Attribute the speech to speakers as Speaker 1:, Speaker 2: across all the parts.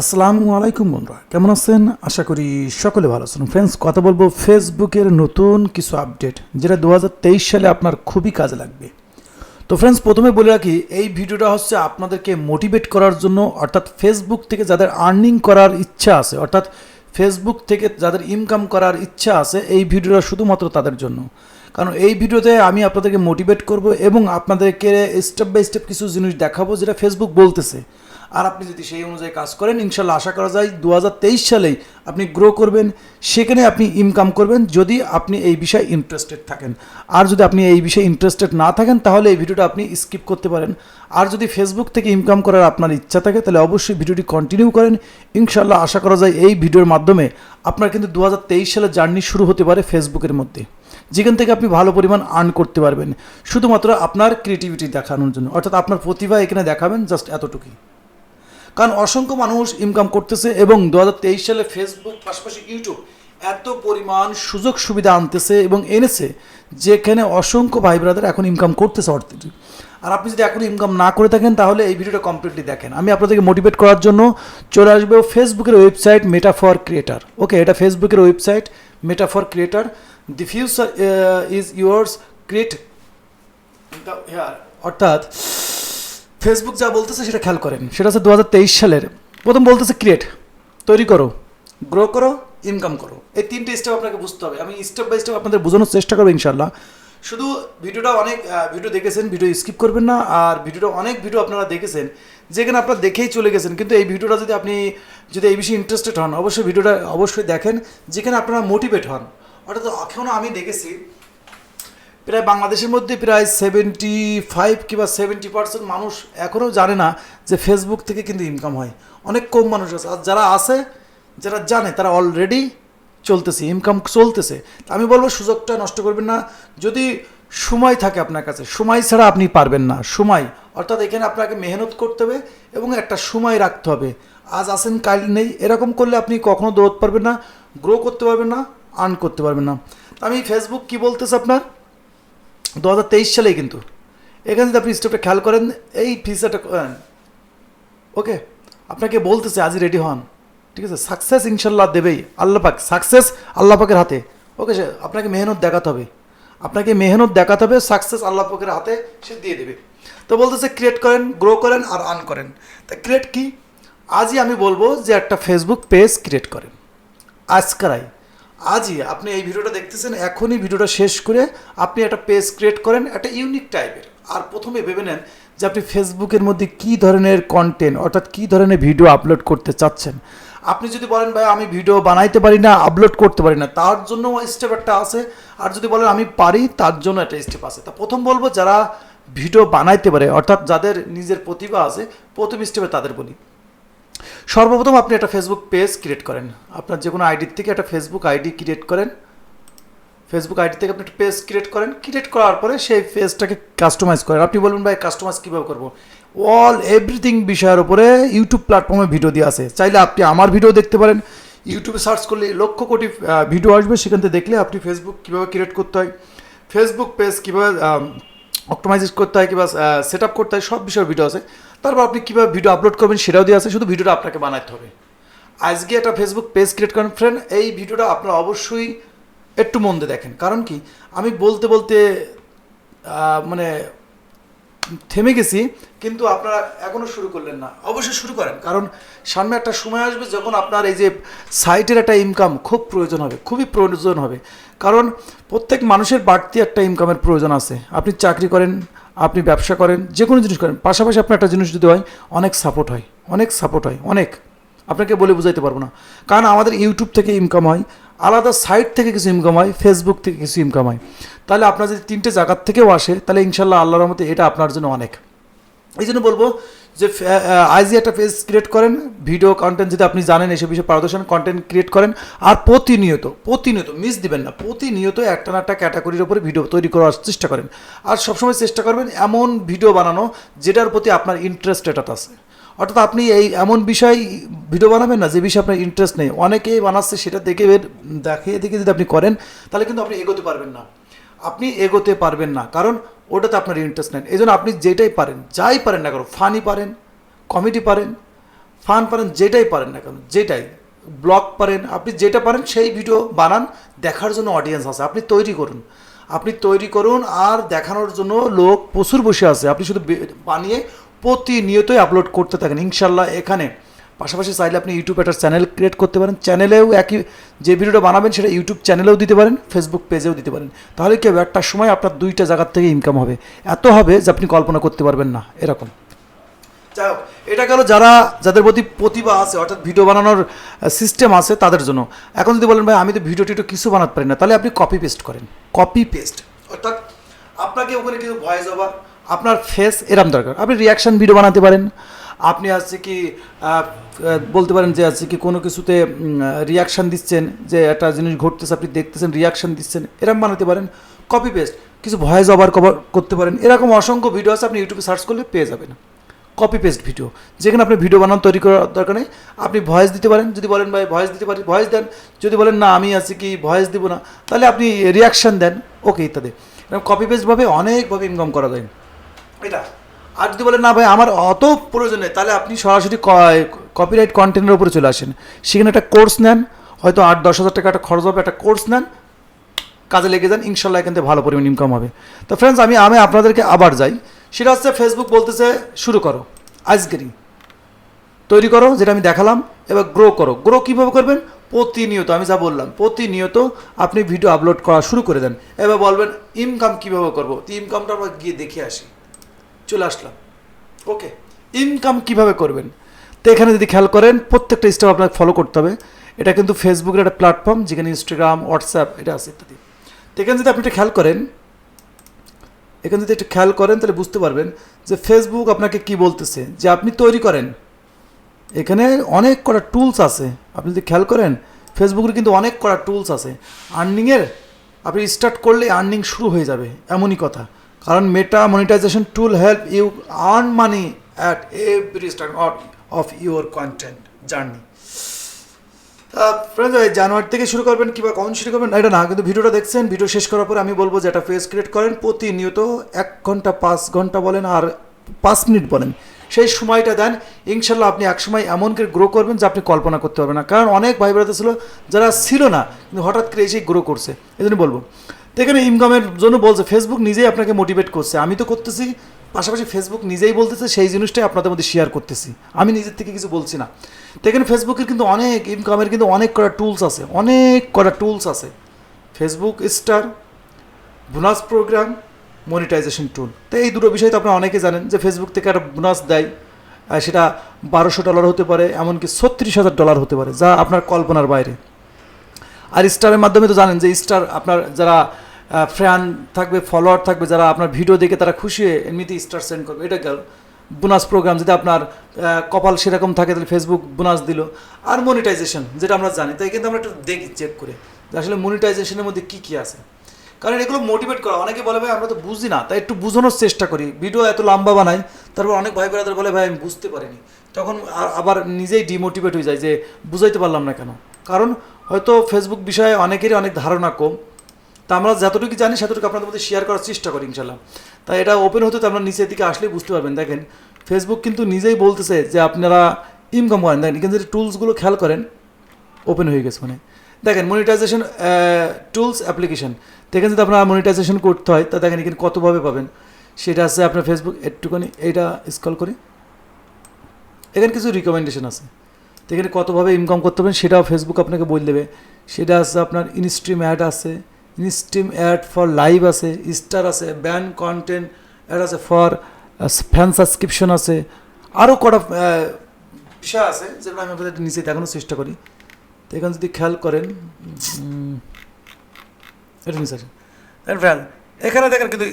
Speaker 1: আসসালামু আলাইকুম বন্ধুরা, কেমন আছেন? আশা করি সকলে ভালো আছেন। ফ্রেন্ডস, কথা বলবো ফেসবুকের নতুন কিছু আপডেট, যেটা 2023 সালে আপনার খুবই কাজে লাগবে। তো ফ্রেন্ডস, প্রথমে বলে রাখি, এই ভিডিওটা হচ্ছে আপনাদেরকে মোটিভেট করার জন্য, অর্থাৎ ফেসবুক থেকে যাদের আর্নিং করার ইচ্ছা আছে, অর্থাৎ ফেসবুক থেকে যাদের ইনকাম করার ইচ্ছা আছে, এই ভিডিওটা শুধুমাত্র তাদের জন্য। কারণ এই ভিডিওতে আমি আপনাদেরকে মোটিভেট করব এবং আপনাদেরকে স্টেপ বাই স্টেপ কিছু জিনিস দেখাবো যেটা ফেসবুক বলতেছে। আর আপনি যদি সেই অনুযায়ী কাজ করেন, ইনশাল্লাহ আশা করা যায় 2023 সালেই আপনি গ্রো করবেন, সেখানে আপনি ইনকাম করবেন, যদি আপনি এই বিষয়ে ইন্টারেস্টেড থাকেন। আর যদি আপনি এই বিষয়ে ইন্টারেস্টেড না থাকেন, তাহলে এই ভিডিওটা আপনি স্কিপ করতে পারেন। আর যদি ফেসবুক থেকে ইনকাম করার আপনার ইচ্ছা থাকে, তাহলে অবশ্যই ভিডিওটি কন্টিনিউ করেন। ইনশাল্লাহ আশা করা যায় এই ভিডিওর মাধ্যমে আপনার কিন্তু 2023 সালের জার্নি শুরু হতে পারে ফেসবুকের মধ্যে, যেখান থেকে আপনি ভালো পরিমাণ আর্ন করতে পারবেন, শুধুমাত্র আপনার ক্রিয়েটিভিটি দেখানোর জন্য। অর্থাৎ আপনার প্রতিভা এখানে দেখাবেন, জাস্ট এতটুকুই। কারণ অসংখ্য মানুষ ইনকাম করতেছে এবং 2023 সালে ফেসবুক পাশাপাশি ইউটিউব এত পরিমাণ সুযোগ সুবিধা আনতেছে এবং এনেছে, যেখানে অসংখ্য ভাই ব্রাদার এখন ইনকাম করতেছে অর্থনীতি। আর আপনি যদি এখন ইনকাম না করে থাকেন, তাহলে এই ভিডিওটা কমপ্লিটলি দেখেন। আমি আপনাদেরকে মোটিভেট করার জন্য চলে আসবো ফেসবুকের ওয়েবসাইট মেটা ফর ক্রিয়েটার। ওকে, এটা ফেসবুকের website meta for creator. The future is yours, create. অর্থাৎ ফেসবুক যা বলতেছে সেটা খেয়াল করেন। সেটা হচ্ছে 2023 সালের প্রথম বলতেছে ক্রিয়েট, তৈরি করো, গ্রো করো, ইনকাম করো। এই তিনটে স্টেপ আপনাকে বুঝতে হবে। আমি স্টেপ বাই স্টেপ আপনাদের বোঝানোর চেষ্টা করবো ইনশাল্লাহ। শুধু ভিডিওটা অনেক ভিডিও দেখেছেন, ভিডিও স্কিপ করবেন না। আর ভিডিওটা অনেক ভিডিও আপনারা দেখেছেন যেখানে আপনারা দেখেই চলে গেছেন, কিন্তু এই ভিডিওটা যদি আপনি যদি এই বিষয়ে ইন্টারেস্টেড হন, অবশ্যই ভিডিওটা অবশ্যই দেখেন, যেখানে আপনারা মোটিভেট হন। অর্থাৎ এখনও আমি দেখেছি প্রায় বাংলাদেশের মধ্যে প্রায় 75 কিংবা 70% মানুষ এখনও জানে না যে ফেসবুক থেকে কিন্তু ইনকাম হয়। অনেক কম মানুষ আছে, আর যারা আছে, যারা জানে, তারা অলরেডি চলতেছে, ইনকাম চলতেছে। আমি বলবো সুযোগটা নষ্ট করবেন না। যদি সময় থাকে আপনার কাছে, সময় ছাড়া আপনি পারবেন না। সময় অর্থাৎ এখানে আপনাকে মেহনত করতে হবে এবং একটা সময় রাখতে হবে। আজ আসেন কাল নেই, এরকম করলে আপনি কখনো দৌড়তে পারবেন না, গ্রো করতে পারবেন না, আর্ন করতে পারবেন না। আমি ফেসবুক কি বলতেছে আপনার 2023 সালেই কিন্তু এখানে যদি আপনি স্টেপটা খেয়াল করেন, এই ফিচারটা ওকে আপনাকে বলতেছে আজই রেডি হন, ঠিক আছে? সাকসেস ইনশাল্লাহ দেবেই আল্লাহ পাক, সাকসেস আল্লাহ পাকের হাতে। ওকে, আপনাকে মেহনত দেখাতে হবে, আপনাকে মেহনত দেখাতে হবে, সাকসেস আল্লাহ পাকের হাতে সে দিয়ে দেবে। তো বলতেছে ক্রিয়েট করেন, গ্রো করেন আর আর্ন করেন। তা ক্রিয়েট কি? আজই আমি বলবো যে একটা ফেসবুক পেজ ক্রিয়েট করেন, আজকারাই, আজই। আপনি এই ভিডিওটা দেখতেছেন, এখনই ভিডিওটা শেষ করে আপনি একটা পেজ ক্রিয়েট করেন, একটা ইউনিক টাইপের। আর প্রথমে ভেবে নেন যে আপনি ফেসবুকের মধ্যে কী ধরনের কন্টেন্ট, অর্থাৎ কী ধরনের ভিডিও আপলোড করতে চাচ্ছেন। আপনি যদি বলেন ভাই আমি ভিডিও বানাইতে পারি না, আপলোড করতে পারি না, তার জন্য স্টেপ একটা আছে। আর যদি বলেন আমি পারি, তার জন্য একটা স্টেপ আছে। তা প্রথম বলবো যারা ভিডিও বানাইতে পারে, অর্থাৎ যাদের নিজের প্রতিভা আছে, প্রথম স্টেপে তাদের বলি। সর্বপ্রথম আপনি একটা ফেসবুক পেজ ক্রিয়েট করেন, আপনার যে কোনো আইডির থেকে একটা ফেসবুক আইডি ক্রিয়েট করেন। ফেসবুক আইডি থেকে আপনি একটা পেজ ক্রিয়েট করেন, ক্রিয়েট করার পরে সেই পেজটাকে কাস্টমাইজ করেন। আপনি বলবেন ভাই কাস্টমাইজ কীভাবে করবো? এভরিথিং বিষয়ের উপরে ইউটিউব প্ল্যাটফর্মে ভিডিও দিয়ে আছে। চাইলে আপনি আমার ভিডিও দেখতে পারেন, ইউটিউবে সার্চ করলে লক্ষ কোটি ভিডিও আসবে, সেখান থেকে দেখলে আপনি ফেসবুক কীভাবে ক্রিয়েট করতে হয়, ফেসবুক পেজ কীভাবে অপটিমাইজ করতে হয়, কিংবা সেট আপ করতে হয়, সব বিষয়ের ভিডিও আছে। তারপর আপনি কীভাবে ভিডিও আপলোড করবেন সেটাও দিয়ে আছে, শুধু ভিডিওটা আপনাকে বানাতে হবে। আজকে একটা ফেসবুক পেজ ক্রিয়েট করেন। ফ্রেন্ড, এই ভিডিওটা আপনারা অবশ্যই একটু মন দিয়ে দেখেন। কারণ কি, আমি বলতে বলতে মানে থেমে গেছি, কিন্তু আপনারা এখনও শুরু করলেন না। অবশ্যই শুরু করেন, কারণ সামনে একটা সময় আসবে যখন আপনার এই যে সাইটের একটা ইনকাম খুব প্রয়োজন হবে, খুবই প্রয়োজন হবে। কারণ প্রত্যেক মানুষের বাড়তি একটা ইনকামের প্রয়োজন আছে। আপনি চাকরি করেন, আপনি ব্যবসা করেন, যে কোনো জিনিস করেন, পাশাপাশি আপনার একটা জিনিস যদি হয়, অনেক সাপোর্ট হয়, অনেক সাপোর্ট হয়, অনেক। আপনাকে বলে বুঝাইতে পারবো না। কারণ আমাদের ইউটিউব থেকে ইনকাম হয়, আলাদা সাইট থেকে কিছু ইনকাম হয়, ফেসবুক থেকে কিছু ইনকাম হয়। তাহলে আপনার যদি তিনটে জায়গার থেকেও আসে, তাহলে ইনশাল্লাহ আল্লাহর রহমতে এটা আপনার জন্য অনেক। এই জন্য বলবো যে আজই একটা পেজ ক্রিয়েট করেন, ভিডিও কন্টেন্ট যদি আপনি জানেন এসব বিষয়ে পারদর্শন, কন্টেন্ট ক্রিয়েট করেন। আর প্রতিনিয়ত মিস দিবেন না, প্রতিনিয়ত একটা না একটা ক্যাটাগরির উপরে ভিডিও তৈরি করার চেষ্টা করেন। আর সবসময় চেষ্টা করবেন এমন ভিডিও বানানো যেটার প্রতি আপনার ইন্টারেস্টেড আছে। অর্থাৎ আপনি এই এমন বিষয় ভিডিও বানাবেন না যে বিষয়ে আপনার ইন্টারেস্ট নেই। অনেকেই বানাচ্ছে, সেটা দেখে যদি আপনি করেন, তাহলে কিন্তু আপনি এগোতে পারবেন না, কারণ ওটাতে আপনার ইন্টারেস্ট নেই। এই জন্য আপনি যেটাই পারেন, যাই পারেন না কারো, ফানি পারেন, কমেডি পারেন, ফান পারেন, যেটাই পারেন না কেন, যেটাই ব্লগ পারেন, আপনি যেটা পারেন সেই ভিডিও বানান, দেখার জন্য অডিয়েন্স আছে, আপনি তৈরি করুন, আপনি তৈরি করুন, আর দেখানোর জন্য লোক প্রচুর বসে আছে, আপনি শুধু বানিয়ে প্রতিনিয়তই আপলোড করতে থাকেন ইনশাল্লাহ। এখানে পাশাপাশি চাইলে আপনি ইউটিউবে একটা চ্যানেল ক্রিয়েট করতে পারেন, চ্যানেলেও একই যে ভিডিওটা বানাবেন সেটা ইউটিউব চ্যানেলেও দিতে পারেন, ফেসবুক পেজেও দিতে পারেন। তাহলে কি হবে, একটা সময় আপনার দুইটা জায়গার থেকে ইনকাম হবে, এত হবে যে আপনি কল্পনা করতে পারবেন না এরকম। যাই হোক, এটা গেল যাদের প্রতি প্রতিভা আছে, অর্থাৎ ভিডিও বানানোর সিস্টেম আছে তাদের জন্য। এখন যদি বলেন ভাই আমি তো ভিডিও টিডিও কিছু বানাতে পারি না, তাহলে আপনি কপি পেস্ট করেন, কপি পেস্ট, অর্থাৎ আপনাকে ওখানে কিছু ভয়েস ওভার, আপনার ফেস এরম দরকার, আপনি রিয়াকশান ভিডিও বানাতে পারেন, আপনি আছে কি বলতে পারেন যে আছে কি কোনো কিছুতে রিয়াকশান দিচ্ছেন, যে একটা জিনিস ঘটতেছে আপনি দেখতেছেন রিয়াকশান দিচ্ছেন, এরম বানাতে পারেন, কপি পেস্ট, কিছু ভয়েস ওভার কভার করতে পারেন, এরকম অসংখ্য ভিডিও আছে, আপনি ইউটিউবে সার্চ করলে পেয়ে যাবেন কপি পেস্ট ভিডিও, যেখানে আপনি ভিডিও বানানো তৈরি করার দরকার নেই, আপনি ভয়েস দিতে পারেন, যদি বলেন ভাই ভয়েস দিতে পারি ভয়েস দেন, যদি বলেন না আমি আছি কি ভয়েস দিব না তাহলে আপনি রিয়াকশান দেন, ওকে ইত্যাদি। কপি পেস্টভাবে অনেকভাবে ইনকাম করা যায় এটা। আর যদি বলেন না ভাই আমার অত প্রয়োজন নেই, তাহলে আপনি সরাসরি কপিরাইট কন্টেন্টের উপরে চলে আসেন, সেখানে একটা কোর্স নেন, হয়তো 8-10 হাজার টাকা একটা খরচ হবে, একটা কোর্স নেন, কাজে লেগে যান, ইনশাল্লাহ এখান থেকে ভালো পরিমাণ ইনকাম হবে। তো ফ্রেন্ডস আমি আপনাদেরকে আবার যাই, সেটা হচ্ছে ফেসবুক বলতেছে শুরু করো, আজকেরই তৈরি করো, যেটা আমি দেখালাম, এবার গ্রো করো। গ্রো কীভাবে করবেন, প্রতিনিয়ত আমি যা বললাম প্রতিনিয়ত আপনি ভিডিও আপলোড করা শুরু করে দেন। এবার বলবেন ইনকাম কীভাবে করবো, তো ইনকামটা আমরা গিয়ে দেখে আসি, চলে আসলাম। ওকে, ইনকাম কিভাবে করবেন, তো এখানে যদি খেয়াল করেন প্রত্যেকটা স্টেপ আপনাকে ফলো করতে হবে। এটা কিন্তু ফেসবুকের একটা প্ল্যাটফর্ম, যেখানে ইনস্টাগ্রাম, হোয়াটসঅ্যাপ এটা আছে ইত্যাদি। তো এখানে যদি আপনি এটা খেয়াল করেন, এখানে যদি একটু খেয়াল করেন তাহলে বুঝতে পারবেন যে ফেসবুক আপনাকে কি বলতেছে, যে আপনি তৈরি করেন, এখানে অনেক কটা টুলস আছে, আপনি যদি খেয়াল করেন ফেসবুকের কিন্তু অনেক কটা টুলস আছে আর্নিংয়ের, আপনি স্টার্ট করলে আর্নিং শুরু হয়ে যাবে, এমনই কথা। কারণ Meta monetization tool help you earn money at every start of your content journey. Friends জানুয়ারি থেকে শুরু করবেন কিংবা কখন শুরু করবেন এটা না, কিন্তু ভিডিওটা দেখছেন, ভিডিও শেষ করার পরে আমি বলবো যে একটা পেজ ক্রিয়েট করেন, প্রতিনিয়ত 1 ঘন্টা 5 ঘন্টা বলেন আর 5 মিনিট বলেন, সেই সময়টা দেন, ইনশাল্লাহ আপনি এক সময় এমন করে গ্রো করবেন যে আপনি কল্পনা করতে পারবেন না। কারণ অনেক ভাই ব্রাদার ছিল যারা ছিল না, কিন্তু হঠাৎ করে এসেই গ্রো করছে, এই জন্য বলবো। তো এখানে ইনকামের জন্য বলছে ফেসবুক নিজেই আপনাকে মোটিভেট করছে, আমি তো করতেছি, পাশাপাশি ফেসবুক নিজেই বলতেছে সেই জিনিসটাই আপনাদের মধ্যে শেয়ার করতেছি, আমি নিজের থেকে কিছু বলছি না। তো এখানে ফেসবুকের কিন্তু অনেক ইনকামের কিন্তু অনেক কটা টুলস আছে, অনেক কটা টুলস আছে, Facebook star, bonus program, monetization tool. তো এই দুটো বিষয় তো আপনারা অনেকে জানেন যে ফেসবুক থেকে একটা বোনাস দেয়, সেটা $1200 হতে পারে, এমনকি $36,000 হতে পারে, যা আপনার কল্পনার বাইরে। আর স্টারের মাধ্যমে তো জানেন যে স্টার আপনার যারা ফ্যান থাকবে, ফলোয়ার থাকবে, যারা আপনার ভিডিও দেখে তারা খুশি হয়ে এমনিতেই স্টার সেন্ড করবে, এটা গেল বোনাস প্রোগ্রাম। যদি আপনার কপাল সেরকম থাকে তাহলে ফেসবুক বোনাস দিল। আর মনিটাইজেশন যেটা আমরা জানি, তাই কিন্তু আমরা একটু দেখি চেক করে যে আসলে মনিটাইজেশনের মধ্যে কী কী আছে, কারণ এগুলো মোটিভেট করা, অনেকে বলে ভাই আমরা তো বুঝি না, তাই একটু বোঝানোর চেষ্টা করি, ভিডিও এত লম্বা বানাই, তারপর অনেক ভাই ব্রাদার বলে ভাই আমি বুঝতে পারিনি, তখন আবার নিজেই ডিমোটিভেট হয়ে যায় যে বুঝাইতে পারলাম না কেন। কারণ হয়তো ফেসবুক বিষয়ে অনেকেরই অনেক ধারণা কম, তা আমরা যতটুকু জানি সেতটুকু আপনাদের মধ্যে শেয়ার করার চেষ্টা করি ইনশাল্লাহ। তাই এটা ওপেন হতে তো আমরা নিচের দিকে আসলেই বুঝতে পারবেন। দেখেন ফেসবুক কিন্তু নিজেই বলতেছে যে আপনারা ইনকাম করেন, দেখেন এখানে যদি টুলসগুলো খেয়াল করেন ওপেন হয়ে গেছে, মানে দেখেন মনিটাইজেশন টুলস অ্যাপ্লিকেশন, দেখেন যদি আপনার মনিটাইজেশন করতে হয় তা দেখেন এখানে কতভাবে পাবেন, সেটা আছে আপনার ফেসবুক একটুখানি এইটা স্ক্রল করি, এখানে কিছু রিকমেন্ডেশন আছে, তো এখানে কতভাবে ইনকাম করতে পারেন সেটাও ফেসবুক আপনাকে বলে দেবে। সেটা আছে আপনার ইনস্ট্রিম অ্যাড আছে, ইনস্ট্রিম অ্যাড ফর লাইভ আছে, স্টার আছে, ব্যান্ড কন্টেন্ট অ্যাড আছে, ফর ফ্যান সাবস্ক্রিপশন আছে, আরও কটা বিষয় আছে যেগুলো আমি আপনাদের নিচে দেখানোর চেষ্টা করি। তো এখানে যদি খেয়াল করেন এটা নিচে আছে এখানে দেখেন কিন্তু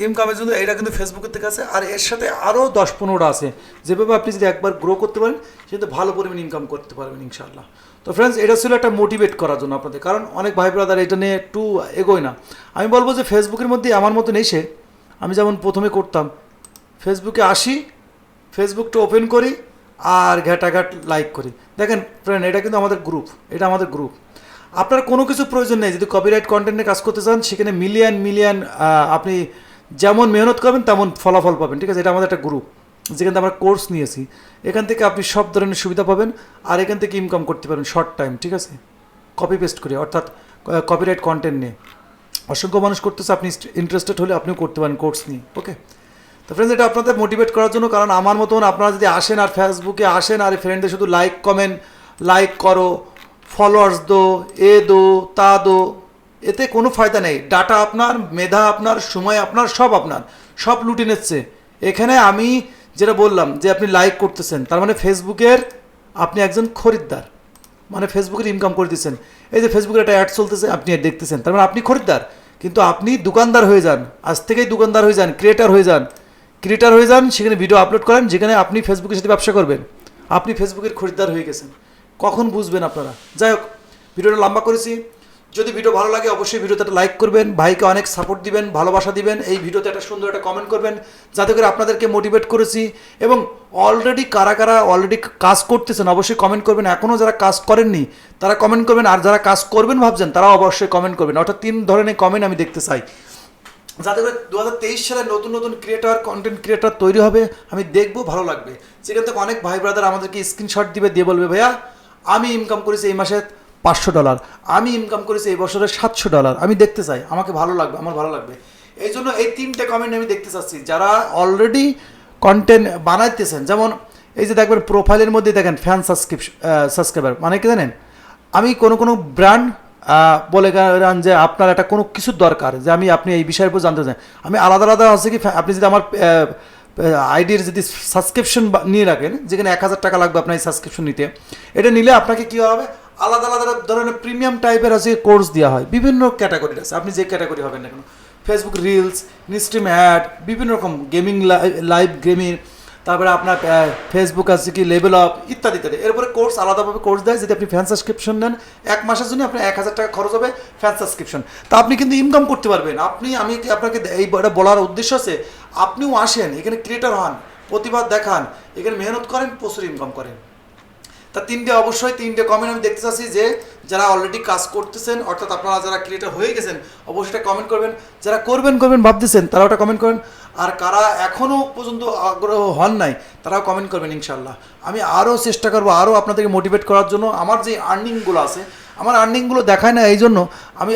Speaker 1: ইনকামের জন্য এটা কিন্তু ফেসবুকের থেকে আছে, আর এর সাথে আরও 10-15টা আছে, যেভাবে আপনি যদি একবার গ্রো করতে পারেন সেটা ভালো পরিমাণ ইনকাম করতে পারবেন ইনশাআল্লাহ। তো ফ্রেন্ডস এটা ছিল একটা মোটিভেট করার জন্য আপনাদের, কারণ অনেক ভাই ব্রাদার এটা নিয়ে একটু এগোয় না। আমি বলবো যে ফেসবুকের মধ্যে আমার মতন এসে আমি যেমন প্রথমে করতাম, ফেসবুকে আসি, ফেসবুকটা ওপেন করি আর ঘাটাঘাট লাইক করি। দেখেন ফ্রেন্ড এটা কিন্তু আমাদের গ্রুপ, এটা আমাদের গ্রুপ, আপনার কোনো কিছু প্রয়োজন নেই। যদি কপিরাইট কন্টেন্টে কাজ করতে চান সেখানে মিলিয়ন আপনি যেমন মেহনত করবেন তেমন ফলাফল পাবেন, ঠিক আছে, এটা আমাদের একটা গ্রুপ, যেখান থেকে আমরা কোর্স নিয়েছি, এখান থেকে আপনি সব ধরনের সুবিধা পাবেন আর এখান থেকে ইনকাম করতে পারেন শর্ট টাইম, ঠিক আছে, কপি পেস্ট করে, অর্থাৎ কপিরাইট কন্টেন্ট নিয়ে। অসংখ্য মানুষ করতেছে, আপনি ইন্টারেস্টেড হলে আপনিও করতে পারেন কোর্স নিয়ে। ওকে, তো ফ্রেন্ডস, এটা আপনাদের মোটিভেট করার জন্য, কারণ আমার মতন আপনারা যদি আসেন আর ফেসবুকে আসেন আর ফ্রেন্ডদের শুধু লাইক কমেন্ট, লাইক করো, ফলোয়ার্স দো, এ দো তা দো, এতে কোনো ফায়দা নেই। ডাটা আপনার, মেধা আপনার, সময় আপনার, সব লুটে নিচ্ছে। এখানে আমি যেটা বললাম যে আপনি লাইক করতেছেন, তার মানে ফেসবুকের আপনি একজন খরিদ্দার, মানে ফেসবুকের ইনকাম করে দিচ্ছেন। এই যে ফেসবুকের একটা অ্যাড চলতেছে, আপনি দেখতেছেন, তার মানে আপনি খরিদ্দার। কিন্তু আপনি দোকানদার হয়ে যান, আজ থেকেই দোকানদার হয়ে যান, ক্রিয়েটার হয়ে যান, সেখানে ভিডিও আপলোড করেন, যেখানে আপনি ফেসবুকের সাথে ব্যবসা করবেন। আপনি ফেসবুকের খরিদ্দার হয়ে গেছেন। কখন বুঝবেন আপনারা? যাই হোক, ভিডিওটা লম্বা করেছি। যদি ভিডিও ভালো লাগে অবশ্যই ভিডিওতে একটা লাইক করবেন, ভাইকে অনেক সাপোর্ট দিবেন, ভালোবাসা দিবেন, এই ভিডিওতে একটা সুন্দর একটা কমেন্ট করবেন, যাতে করে আপনাদেরকে মোটিভেট করেছি। এবং অলরেডি কারা কাজ করতেছেন অবশ্যই কমেন্ট করবেন। এখনও যারা কাজ করেননি তারা কমেন্ট করবেন, আর যারা কাজ করবেন ভাবছেন তারাও অবশ্যই কমেন্ট করবেন। অর্থাৎ 3 ধরনের কমেন্ট আমি দেখতে চাই, যাতে করে 2023 সালে নতুন ক্রিয়েটর, কন্টেন্ট ক্রিয়েটর তৈরি হবে। আমি দেখবো, ভালো লাগবে। সেখান থেকে অনেক ভাই ব্রাদার আমাদেরকে স্ক্রিনশট দিয়ে বলবে, ভাইয়া আমি ইনকাম করেছি এই মাসে $500, আমি ইনকাম করেছি এই বছরে $700। আমি দেখতে চাই, আমাকে ভালো লাগবে, আমার ভালো লাগবে। এই জন্য এই 3টে কমেন্ট আমি দেখতে চাচ্ছি, যারা অলরেডি কন্টেন্ট বানাইতেছেন। যেমন এই যে দেখবেন প্রোফাইলের মধ্যে দেখেন ফ্যান সাবস্ক্রাইবার, মানে কি জানেন, আমি কোনো ব্র্যান্ড বলে গেলেন যে আপনার একটা কোনো কিছুর দরকার, যে আপনি এই বিষয়ের উপর জানতে চান, আমি আলাদা আছে কি, আপনি যদি আমার আইডির যদি সাবস্ক্রিপশন নিয়ে রাখেন, যেখানে $1000 লাগবে আপনার এই সাবস্ক্রিপশন নিতে, এটা নিলে আপনাকে কী হবে, আলাদা ধরনের প্রিমিয়াম টাইপের আছে কোর্স দেওয়া হয়, বিভিন্ন ক্যাটাগরির আছে, আপনি যে ক্যাটাগরি হবেন না কেন, ফেসবুক রিলস, ইনস্ট্রিম অ্যাড, বিভিন্ন রকম গেমিং, লাইভ গেমিং, তারপরে আপনার ফেসবুক আছে কি লেভেল আপ, ইত্যাদি। এরপরে কোর্স আলাদাভাবে কোর্স দেয়, যদি আপনি ফ্যান সাবস্ক্রিপশন নেন 1 মাসের জন্য আপনার $1000 খরচ হবে ফ্যান সাবস্ক্রিপশন। তা আপনি কিন্তু ইনকাম করতে পারবেন। আমি আপনাকে এই বলার উদ্দেশ্য আছে, আপনিও আসেন, এখানে ক্রিয়েটর হন, প্রতিবাদ দেখান, এখানে মেহনত করেন, প্রচুর ইনকাম করেন। তা 3টে কমেন্ট আমি দেখতে চাচ্ছি, যে যারা অলরেডি কাজ করতেছেন, অর্থাৎ আপনারা যারা ক্রিয়েটর হয়ে গেছেন অবশ্যই কমেন্ট করবেন, যারা করবেন ভাবতেছেন তারা ওটা কমেন্ট করেন, আর কারা এখনও পর্যন্ত আগ্রহ হন নাই তারাও কমেন্ট করবেন। ইনশাল্লাহ আমি আরও চেষ্টা করবো, আরও আপনাদেরকে মোটিভেট করার জন্য। আমার যে আর্নিংগুলো আছে, আমার আর্নিংগুলো দেখায় না, এই জন্য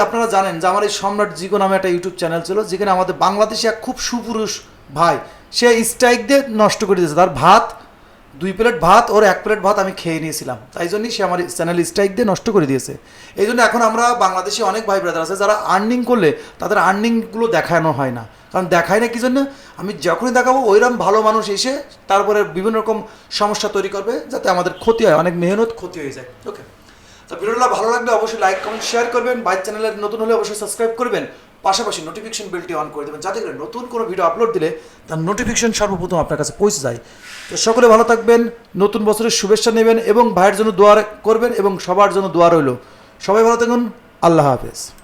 Speaker 1: আপনারা জানেন যে আমার এই সম্রাট জিগো নামে একটা ইউটিউব চ্যানেল ছিল, যেখানে আমাদের বাংলাদেশে এক খুব সুপুরুষ ভাই, সে স্ট্রাইক দিয়ে নষ্ট করে দিয়েছে তার ভাত, 2 প্লেট ভাত, ওর 1 প্লেট ভাত আমি খেয়ে নিয়েছিলাম, তাই জন্যই সে আমার চ্যানেল স্ট্রাইক দিয়ে নষ্ট করে দিয়েছে। এই জন্য এখন আমরা বাংলাদেশে অনেক ভাই ব্রাদার আছে যারা আর্নিং করলে তাদের আর্নিংগুলো দেখানো হয় না, কারণ দেখায় না কি জন্য, আমি যখনই দেখাবো ওইরকম ভালো মানুষ এসে তারপরে বিভিন্ন রকম সমস্যা তৈরি করবে, যাতে আমাদের ক্ষতি হয়, অনেক মেহনত ক্ষতি হয়ে যায়। ওকে, তো ভিডিওটা ভালো লাগলে অবশ্যই লাইক কমেন্ট শেয়ার করবেন, ভাই চ্যানেলে নতুন হলে অবশ্যই সাবস্ক্রাইব করবেন, পাশাপাশি নোটিফিকেশন বেলটি অন করে দেবেন, যাতে করে নতুন কোনো ভিডিও আপলোড দিলে তার নোটিফিকেশন সর্বপ্রথম আপনার কাছে পৌঁছে যায়। তো সকলে ভালো থাকবেন, নতুন বছরের শুভেচ্ছা নেবেন এবং ভাইয়ের জন্য দোয়া করবেন, এবং সবার জন্য দোয়া রইল। সবাই ভালো থাকুন, আল্লাহ হাফেজ।